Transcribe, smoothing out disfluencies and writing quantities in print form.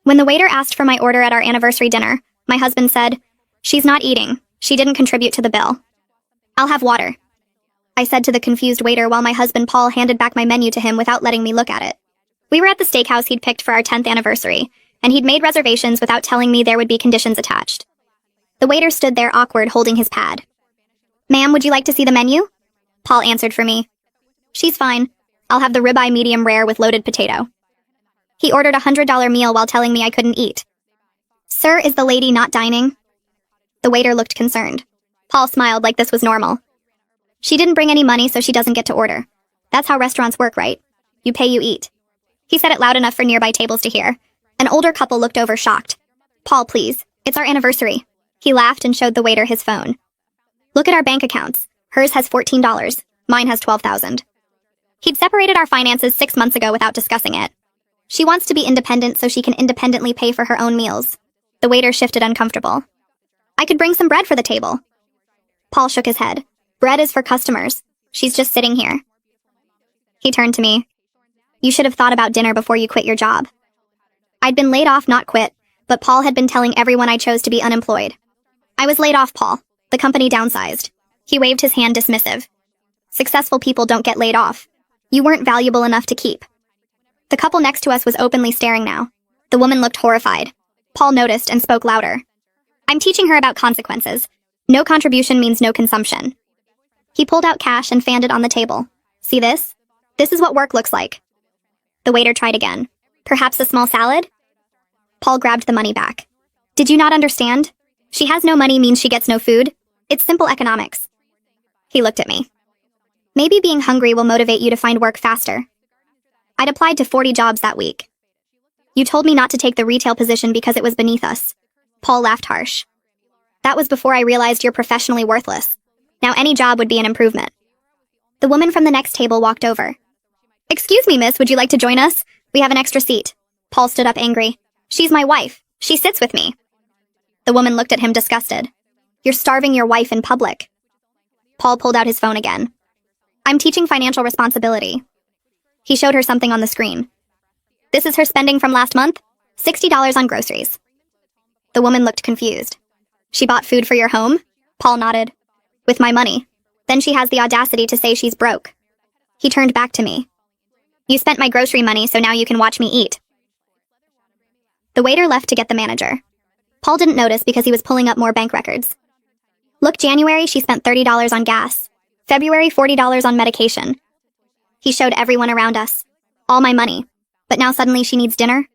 When the waiter asked for my order at our anniversary dinner, my husband said, "She's not eating. She didn't contribute to the bill." "I'll have water," I said to the confused waiter while my husband Paul handed back my menu to him without letting me look at it. We were at the steakhouse he'd picked for our 10th anniversary, and he'd made reservations without telling me there would be conditions attached. The waiter stood there awkward, holding his pad. "Ma'am, would you like to see the menu?" Paul answered for me. "She's fine. I'll have the ribeye medium rare with loaded potato." He ordered a $100 meal while telling me I couldn't eat. "Sir, is the lady not dining?" The waiter looked concerned. Paul smiled like this was normal. "She didn't bring any money, so she doesn't get to order. That's how restaurants work, right? You pay, you eat." He said it loud enough for nearby tables to hear. An older couple looked over shocked. "Paul, please. It's our anniversary." He laughed and showed the waiter his phone. "Look at our bank accounts. Hers has $14. Mine has $12,000. He'd separated our finances 6 months ago without discussing it. She wants to be independent so she can independently pay for her own meals. The waiter shifted uncomfortable. "I could bring some bread for the table." Paul shook his head. "Bread is for customers. She's just sitting here." He turned to me. "You should have thought about dinner before you quit your job." I'd been laid off, not quit, but Paul had been telling everyone I chose to be unemployed. "I was laid off, Paul. The company downsized." He waved his hand dismissive. "Successful people don't get laid off. You weren't valuable enough to keep." The couple next to us was openly staring now. The woman looked horrified. Paul noticed and spoke louder. "I'm teaching her about consequences. No contribution means no consumption." He pulled out cash and fanned it on the table. "See this? This is what work looks like." The waiter tried again. "Perhaps a small salad?" Paul grabbed the money back. "Did you not understand? She has no money means she gets no food. It's simple economics." He looked at me. "Maybe being hungry will motivate you to find work faster." I'd applied to 40 jobs that week. "You told me not to take the retail position because it was beneath us." Paul laughed harsh. "That was before I realized you're professionally worthless. Now any job would be an improvement." The woman from the next table walked over. "Excuse me, miss, would you like to join us? We have an extra seat." Paul stood up angry. "She's my wife. She sits with me." The woman looked at him disgusted. "You're starving your wife in public." Paul pulled out his phone again. "I'm teaching financial responsibility." He showed her something on the screen. "This is her spending from last month? $60 on groceries." The woman looked confused. "She bought food for your home?" Paul nodded. "With my money. Then she has the audacity to say she's broke." He turned back to me. "You spent my grocery money, so now you can watch me eat." The waiter left to get the manager. Paul didn't notice because he was pulling up more bank records. "Look, January, she spent $30 on gas. February, $40 on medication." He showed everyone around us. "All my money. But now suddenly she needs dinner?"